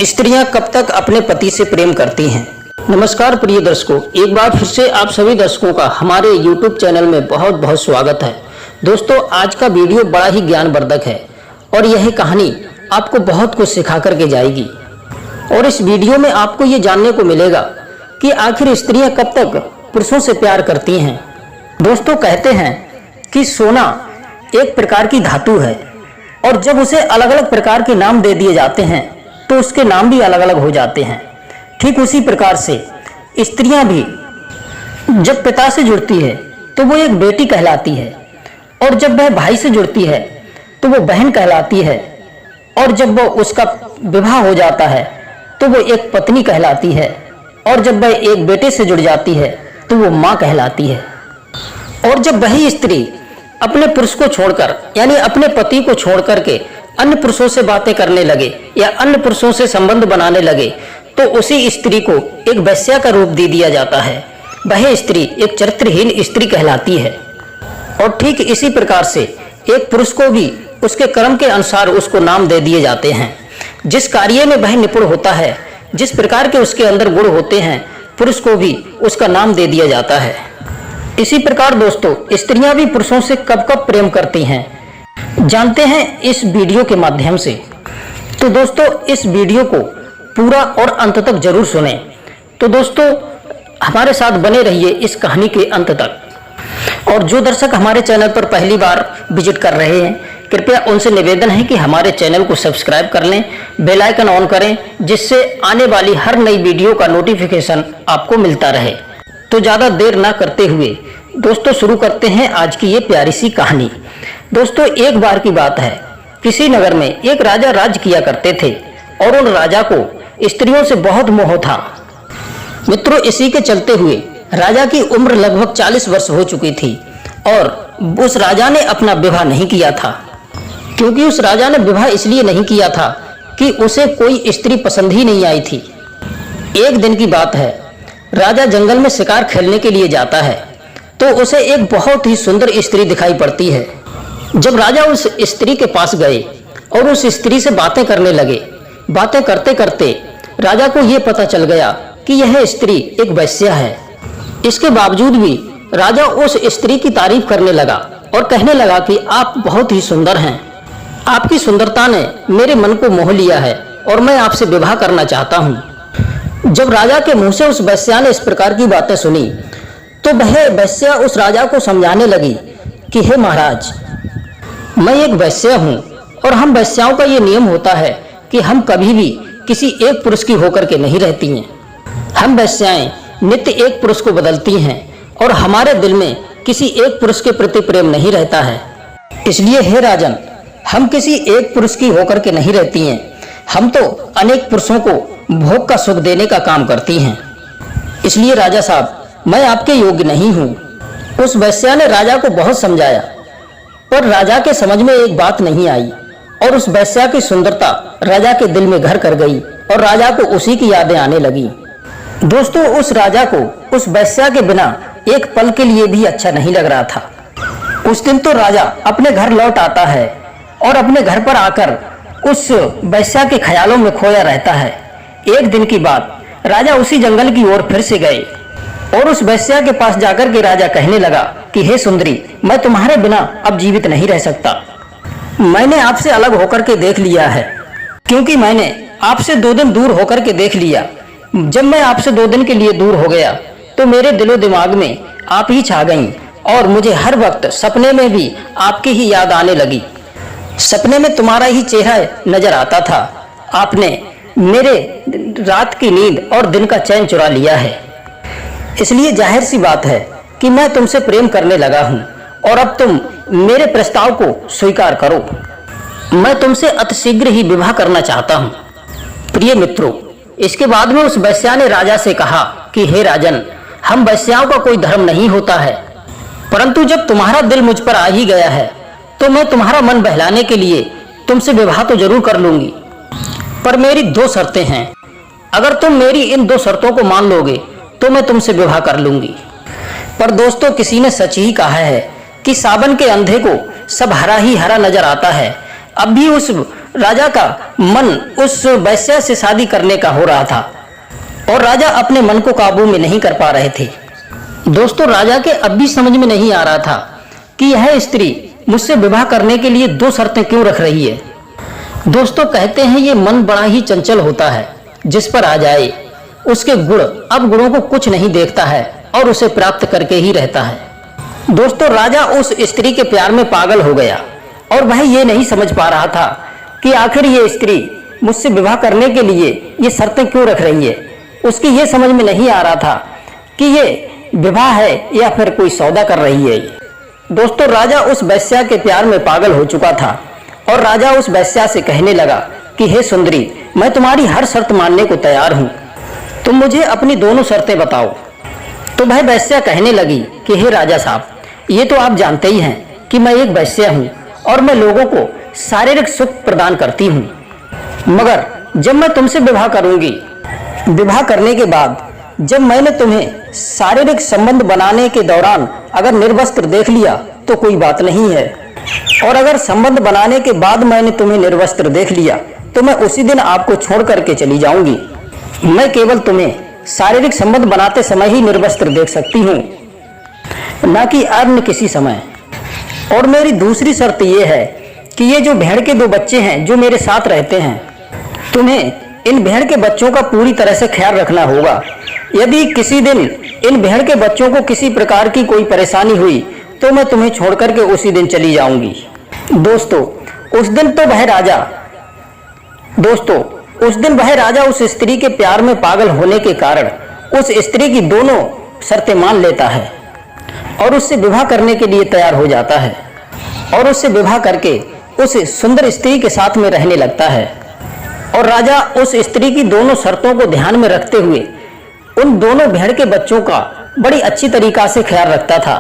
स्त्रियां कब तक अपने पति से प्रेम करती हैं। नमस्कार प्रिय दर्शकों, एक बार फिर से आप सभी दर्शकों का हमारे YouTube चैनल में बहुत बहुत स्वागत है। दोस्तों, आज का वीडियो बड़ा ही ज्ञानवर्धक है और यह कहानी आपको बहुत कुछ सिखा करके जाएगी। और इस वीडियो में आपको ये जानने को मिलेगा कि आखिर स्त्रियां कब तक पुरुषों से प्यार करती हैं। दोस्तों, कहते हैं कि सोना एक प्रकार की धातु है और जब उसे अलग अलग प्रकार के नाम दे दिए जाते हैं तो उसके नाम भी अलग अलग हो जाते हैं। ठीक उसी प्रकार से स्त्रियां भी जब पिता से जुड़ती है तो वो एक बेटी कहलाती है, और जब वह भाई से जुड़ती है तो वो बहन कहलाती है, और जब वो उसका विवाह हो जाता है तो वो एक पत्नी कहलाती है, और जब वह एक बेटे से जुड़ जाती है तो वो माँ कहलाती है। और जब वही स्त्री अपने पुरुष को छोड़कर यानी अपने पति को छोड़ करके अन्य पुरुषों से बातें करने लगे या अन्य पुरुषों से संबंध बनाने लगे तो उसी स्त्री को एक वेश्या का रूप दे दिया जाता है। वह स्त्री एक चरित्रहीन स्त्री कहलाती है। और ठीक इसी प्रकार से एक पुरुष को भी उसके कर्म के अनुसार उसको नाम दे दिए जाते हैं। जिस कार्य में वह निपुण होता है, जिस प्रकार के उसके अंदर गुण होते हैं, पुरुष को भी उसका नाम दे दिया जाता है। इसी प्रकार दोस्तों, स्त्रियां भी पुरुषों से कब कब प्रेम करती हैं, जानते हैं इस वीडियो के माध्यम से। तो दोस्तों, इस वीडियो को पूरा और अंत तक जरूर सुनें। तो दोस्तों, हमारे साथ बने रहिए इस कहानी के अंत तक। और जो दर्शक हमारे चैनल पर पहली बार विजिट कर रहे हैं, कृपया उनसे निवेदन है कि हमारे चैनल को सब्सक्राइब कर लें, बेल आइकन ऑन करें, जिससे आने वाली हर नई वीडियो का नोटिफिकेशन आपको मिलता रहे। तो ज़्यादा देर ना करते हुए दोस्तों शुरू करते हैं आज की ये प्यारी सी कहानी। दोस्तों, एक बार की बात है, किसी नगर में एक राजा राज किया करते थे और उन राजा को स्त्रियों से बहुत मोह था। मित्रों, इसी के चलते हुए राजा की उम्र लगभग 40 वर्ष हो चुकी थी और उस राजा ने अपना विवाह नहीं किया था। क्योंकि उस राजा ने विवाह इसलिए नहीं किया था कि उसे कोई स्त्री पसंद ही नहीं आई थी। एक दिन की बात है, राजा जंगल में शिकार खेलने के लिए जाता है तो उसे एक बहुत ही सुंदर स्त्री दिखाई पड़ती है। जब राजा उस स्त्री के पास गए और उस स्त्री से बातें करने लगे, बातें करते करते राजा को यह पता चल गया कि यह स्त्री एक वेश्या है। इसके बावजूद भी राजा उस स्त्री की तारीफ करने लगा और कहने लगा कि आप बहुत ही सुंदर हैं, आपकी सुंदरता ने मेरे मन को मोह लिया है और मैं आपसे विवाह करना चाहता हूँ। जब राजा के मुंह से उस वेश्या ने इस प्रकार की बातें सुनी तो वह वेश्या उस राजा को समझाने लगी कि हे महाराज, मैं एक वेश्या हूँ और हम वेश्याओं का ये नियम होता है कि हम कभी भी किसी एक पुरुष की होकर के नहीं रहती हैं। हम वेश्याएं नित्य एक पुरुष को बदलती हैं और हमारे दिल में किसी एक पुरुष के प्रति प्रेम नहीं रहता है। इसलिए हे राजन, हम किसी एक पुरुष की होकर के नहीं रहती हैं, हम तो अनेक पुरुषों को भोग का सुख देने का काम करती हैं। इसलिए राजा साहब, मैं आपके योग्य नहीं हूँ। उस वेश्या ने राजा को बहुत समझाया पर राजा के समझ में एक बात नहीं आई और उस वेश्या की सुंदरता राजा के दिल में घर कर गई और राजा को उसी की यादें आने लगी। दोस्तों, उस राजा को उस वेश्या के बिना एक पल के लिए भी अच्छा नहीं लग रहा था। उस दिन तो राजा अपने घर लौट आता है और अपने घर पर आकर उस वेश्या के ख्यालों में खोया रहता है। एक दिन की बात, राजा उसी जंगल की ओर फिर से गए और उस वेश्या के पास जाकर के राजा कहने लगा कि हे सुंदरी, मैं तुम्हारे बिना अब जीवित नहीं रह सकता। मैंने आपसे अलग होकर के देख लिया है, क्योंकि मैंने आपसे 2 दिन दूर होकर के देख लिया। जब मैं आपसे 2 दिन के लिए दूर हो गया तो मेरे दिलो दिमाग में आप ही छा गईं और मुझे हर वक्त सपने में भी आपकी ही याद आने लगी। सपने में तुम्हारा ही चेहरा नजर आता था। आपने मेरे रात की नींद और दिन का चैन चुरा लिया है। इसलिए जाहिर सी बात है कि मैं तुमसे प्रेम करने लगा हूँ और अब तुम मेरे प्रस्ताव को स्वीकार करो। मैं तुमसे अतिशीघ्र ही विवाह करना चाहता हूँ। प्रिय मित्रों, इसके बाद में उस वेश्या ने राजा से कहा कि हे राजन, हम वेश्याओं का कोई धर्म नहीं होता है, परंतु जब तुम्हारा दिल मुझ पर आ ही गया है तो मैं तुम्हारा मन बहलाने के लिए तुमसे विवाह तो जरूर कर लूंगी, पर मेरी 2 शर्तें हैं। अगर तुम मेरी इन 2 शर्तों को मान लोगे तो मैं तुमसे विवाह कर लूंगी। पर दोस्तों, किसी ने सच ही कहा है कि सावन के अंधे को सब हरा ही हरा नजर आता है। अब भी उस राजा का मन उस वैश्या से शादी करने का हो रहा था और राजा अपने मन को काबू में नहीं कर पा रहे थे। दोस्तों, राजा के अब भी समझ में नहीं आ रहा था कि यह स्त्री मुझसे विवाह करने के लिए दो शर्तें क्यों रख रही है। दोस्तों, कहते हैं ये मन बड़ा ही चंचल होता है, जिस पर आ जाए उसके गुण अब गुणों को कुछ नहीं देखता है और उसे प्राप्त करके ही रहता है। दोस्तों, राजा उस स्त्री के प्यार में पागल हो गया और वह ये नहीं समझ पा रहा था कि आखिर ये स्त्री मुझसे विवाह करने के लिए ये शर्तें क्यों रख रही है। उसकी ये समझ में नहीं आ रहा था कि ये विवाह है या फिर कोई सौदा कर रही है। दोस्तों, राजा उस वैश्या के प्यार में पागल हो चुका था और राजा उस वैश्या से कहने लगा कि हे सुंदरी, मैं तुम्हारी हर शर्त मानने को तैयार हूँ, तुम मुझे अपनी दोनों शर्तें बताओ। तो वह वैश्या कहने लगी कि हे राजा साहब, ये तो आप जानते ही हैं कि मैं एक वैश्या हूँ और मैं लोगों को शारीरिक सुख प्रदान करती हूँ, मगर जब मैं तुमसे विवाह करूंगी, विवाह करने के बाद जब मैंने तुम्हें शारीरिक संबंध बनाने के दौरान अगर निर्वस्त्र देख लिया तो कोई बात नहीं है, और अगर संबंध बनाने के बाद मैंने तुम्हें निर्वस्त्र देख लिया तो मैं उसी दिन आपको छोड़ करके चली जाऊंगी। मैं केवल तुम्हें शारीरिक संबंध बनाते समय ही निर्वस्त्र देख सकती हूँ, न कि अन्य किसी समय। और मेरी दूसरी शर्त यह है कि ये जो भेड़ के दो बच्चे हैं जो मेरे साथ रहते हैं, तुम्हें इन भेड़ के बच्चों का पूरी तरह से ख्याल रखना होगा। यदि किसी दिन इन भेड़ के बच्चों को किसी प्रकार की कोई परेशानी हुई तो मैं तुम्हें छोड़ करके उसी दिन चली जाऊंगी। दोस्तों, उस दिन वह राजा उस स्त्री के प्यार में पागल होने के कारण उस स्त्री की दोनों शर्तें मान लेता है और उससे विवाह करने के लिए तैयार हो जाता है और उससे विवाह करके उस सुंदर स्त्री के साथ में रहने लगता है। और राजा उस स्त्री की दोनों शर्तों को ध्यान में रखते हुए उन दोनों भेड़ के बच्चों का बड़ी अच्छी तरीका से ख्याल रखता था,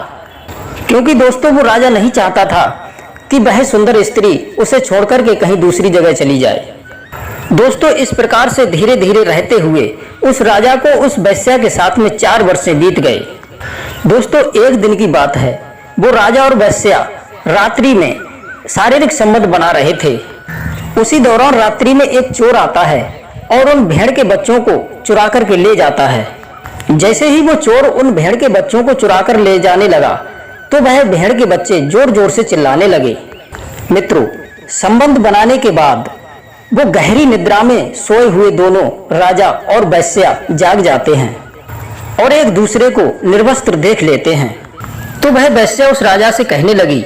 क्योंकि दोस्तों वो राजा नहीं चाहता था कि वह सुंदर स्त्री उसे छोड़कर के कहीं दूसरी जगह चली जाए। दोस्तों, इस प्रकार से धीरे धीरे रहते हुए उस राजा को उस वैश्या के साथ में 4 वर्ष बीत गए। दोस्तों, एक दिन की बात है, वो राजा और वैश्या रात्रि में शारीरिक संबंध बना रहे थे। उसी दौरान रात्रि में एक चोर आता है और उन भेड़ के बच्चों को चुरा करके ले जाता है। जैसे ही वो चोर उन भेड़ के बच्चों को चुरा कर ले जाने लगा तो वह भेड़ के बच्चे जोर जोर से चिल्लाने लगे। मित्रों, संबंध बनाने के बाद वो गहरी निद्रा में सोए हुए दोनों राजा और वैश्या जाग जाते हैं और एक दूसरे को निर्वस्त्र देख लेते हैं। तो वह वैश्या उस राजा से कहने लगी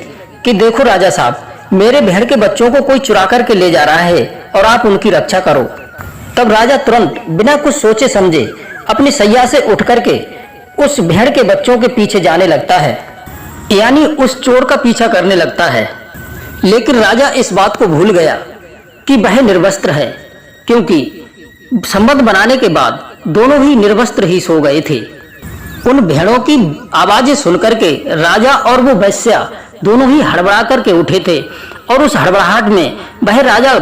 कि देखो राजा साहब, मेरे भेड़ के बच्चों को कोई चुरा करके ले जा रहा है और आप उनकी रक्षा करो। तब राजा तुरंत बिना कुछ सोचे समझे अपनी सैया से उठ करके उस भेड़ के बच्चों के पीछे जाने लगता है, यानी उस चोर का पीछा करने लगता है। लेकिन राजा इस बात को भूल गया कि वह निर्वस्त्र है, क्योंकि संबंध बनाने के बाद दोनों ही निर्वस्त्र ही सो गए थे। उन भेड़ों की आवाजें सुनकर के राजा और वो वैश्या दोनों ही हड़बड़ा करके उठे थे और उस हड़बड़ाहट में वह राजा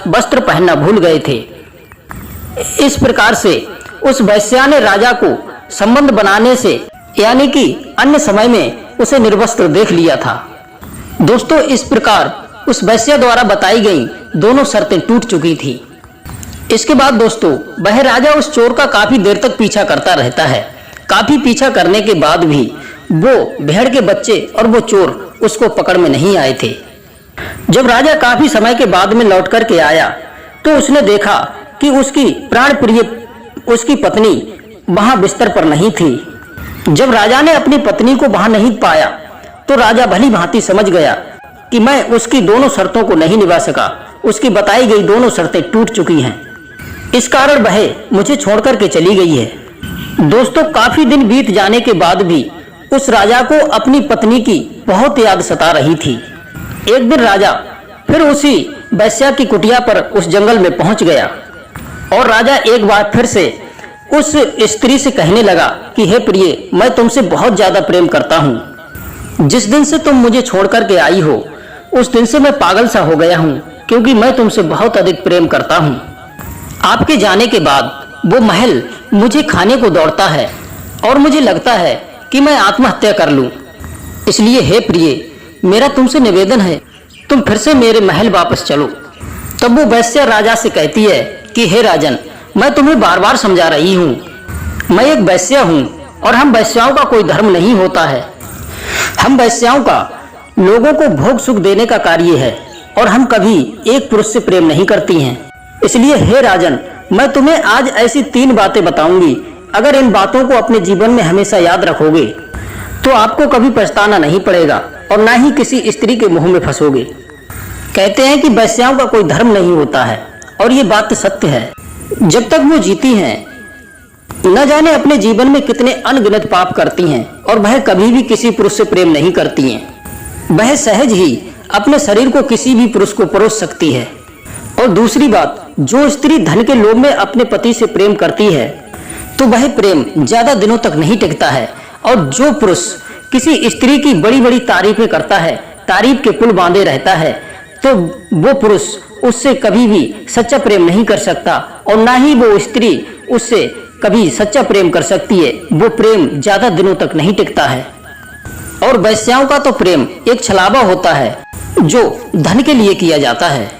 वस्त्र पहनना भूल गए थे। इस प्रकार से उस वैश्या ने राजा को संबंध बनाने से, यानी कि अन्य समय में उसे निर्वस्त्र देख लिया था। दोस्तों, इस प्रकार उस वैश्या द्वारा बताई गई दोनों शर्तें टूट चुकी थी। इसके बाद दोस्तों, वह राजा उस चोर का काफी देर तक पीछा करता रहता है। काफी पीछा करने के बाद भी वो भेड़ के बच्चे और वो चोर उसको पकड़ में नहीं आए थे। जब राजा काफी समय के बाद में लौट करके आया तो उसने देखा कि उसकी प्राण प्रिय उसकी पत्नी वहां बिस्तर पर नहीं थी। जब राजा ने अपनी पत्नी को वहां नहीं पाया तो राजा भली भांति समझ गया कि मैं उसकी दोनों शर्तों को नहीं निभा सका। उसकी बताई गई दोनों शर्तें टूट चुकी हैं, इस कारण वह मुझे छोड़ करके चली गई है। दोस्तों, काफी दिन बीत जाने के बाद भी उस राजा को अपनी पत्नी की बहुत याद सता रही थी। एक दिन राजा फिर उसी वैश्या की कुटिया पर उस जंगल में पहुंच गया और राजा एक बार फिर से उस स्त्री से कहने लगा कि हे प्रिय, मैं तुमसे बहुत ज्यादा प्रेम करता हूँ। जिस दिन से तुम मुझे छोड़ करके आई हो उस दिन से मैं पागल सा हो गया हूँ, क्योंकि मैं तुमसे बहुत अधिक प्रेम करता हूँ। आपके जाने के बाद वो महल मुझे खाने को दौड़ता है और मुझे लगता है कि मैं आत्महत्या कर लूं। इसलिए हे प्रिय, मेरा तुमसे निवेदन है, तुम फिर से मेरे महल वापस चलो। तब वो वैश्या राजा से कहती है कि हे राजन, मैं तुम्हें बार बार समझा रही हूँ, मैं एक वैश्या हूँ और हम वैश्याओं का कोई धर्म नहीं होता है। हम वैश्याओं का लोगों को भोग सुख देने का कार्य है और हम कभी एक पुरुष से प्रेम नहीं करती हैं। इसलिए हे राजन, मैं तुम्हें आज ऐसी 3 बातें बताऊंगी। अगर इन बातों को अपने जीवन में हमेशा याद रखोगे तो आपको कभी पछताना नहीं पड़ेगा और ना ही किसी स्त्री के मुंह में फंसोगे। कहते हैं कि वैश्याओं का कोई धर्म नहीं होता है और ये बात सत्य है। जब तक वो जीती हैं न जाने अपने जीवन में कितने अनगिनत पाप करती हैं और वह कभी भी किसी पुरुष से प्रेम नहीं करती हैं। वह सहज ही अपने शरीर को किसी भी पुरुष को परोस सकती है। और दूसरी बात, जो स्त्री धन के लोभ में अपने पति से प्रेम करती है तो वह प्रेम ज्यादा दिनों तक नहीं टिकता है। और जो पुरुष किसी स्त्री की बड़ी बड़ी तारीफें करता है, तारीफ के पुल बांधे रहता है, तो वो पुरुष उससे कभी भी सच्चा प्रेम नहीं कर सकता और ना ही वो स्त्री उससे कभी सच्चा प्रेम कर सकती है। वो प्रेम ज्यादा दिनों तक नहीं टिकता है। और वैश्याओं का तो प्रेम एक छलावा होता है जो धन के लिए किया जाता है।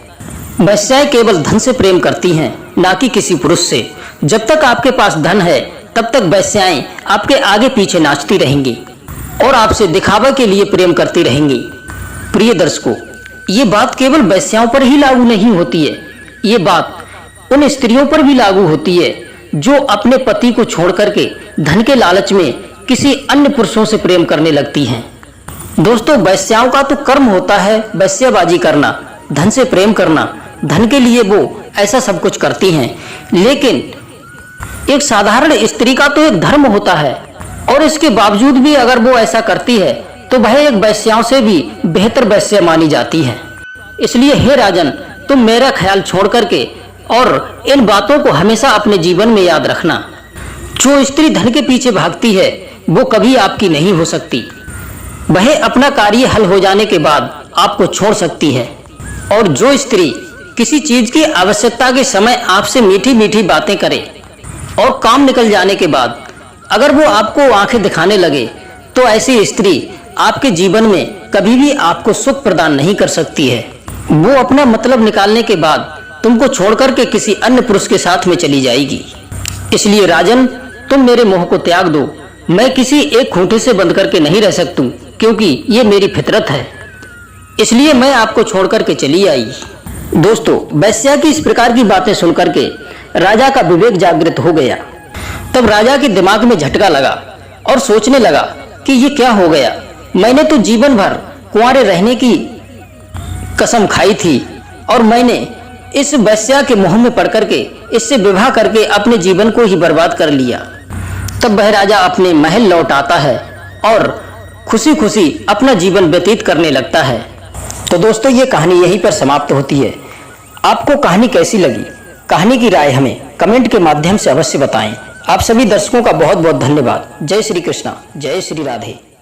वैश्याएं केवल धन से प्रेम करती हैं, ना कि किसी पुरुष से। जब तक आपके पास धन है तब तक वैश्याएं आपके आगे पीछे नाचती रहेंगी और आपसे दिखावा के लिए प्रेम करती रहेंगी। प्रिय दर्शकों, ये बात केवल वैश्याओं पर ही लागू नहीं होती है, ये बात उन स्त्रियों पर भी लागू होती है जो अपने पति को छोड़ करके धन के लालच में किसी अन्य पुरुषों से प्रेम करने लगती हैं। दोस्तों, वैश्याओं का तो कर्म होता है वैश्याबाजी करना, धन से प्रेम करना। धन के लिए वो ऐसा सब कुछ करती हैं, लेकिन एक साधारण स्त्री का तो एक धर्म होता है और इसके बावजूद भी अगर वो ऐसा करती है तो वह एक वैश्याओं से भी बेहतर वैश्या मानी जाती है। इसलिए हे राजन, तुम मेरा ख्याल छोड़ करके और इन बातों को हमेशा अपने जीवन में याद रखना। जो स्त्री धन के पीछे भागती है वो कभी आपकी नहीं हो सकती। वह अपना कार्य हल हो जाने के बाद आपको छोड़ सकती है। और जो स्त्री किसी चीज की आवश्यकता के समय आपसे मीठी मीठी बातें करे और काम निकल जाने के बाद अगर वो आपको आंखें दिखाने लगे तो ऐसी स्त्री आपके जीवन में कभी भी आपको सुख प्रदान नहीं कर सकती है। वो अपना मतलब निकालने के बाद तुमको छोड़कर के किसी अन्य पुरुष के साथ में चली जाएगी। इसलिए राजन, तुम मेरे मोह को त्याग दो। मैं किसी एक खूंटे से बंध करके नहीं रह सकता क्योंकि ये मेरी फितरत है। इसलिए मैं आपको छोड़ करके चली आई। दोस्तों, वैश्या की इस प्रकार की बातें सुनकर के राजा का विवेक जागृत हो गया। तब राजा के दिमाग में झटका लगा और सोचने लगा कि ये क्या हो गया। मैंने तो जीवन भर कुंवारे रहने की कसम खाई थी और मैंने इस वैश्या के मुंह में पड़ करके इससे विवाह करके अपने जीवन को ही बर्बाद कर लिया। तब वह राजा अपने महल लौट आता है और खुशी खुशी अपना जीवन व्यतीत करने लगता है। तो दोस्तों, ये कहानी यहीं पर समाप्त होती है। आपको कहानी कैसी लगी? कहानी की राय हमें कमेंट के माध्यम से अवश्य बताएं। आप सभी दर्शकों का बहुत बहुत धन्यवाद। जय श्री कृष्णा, जय श्री राधे।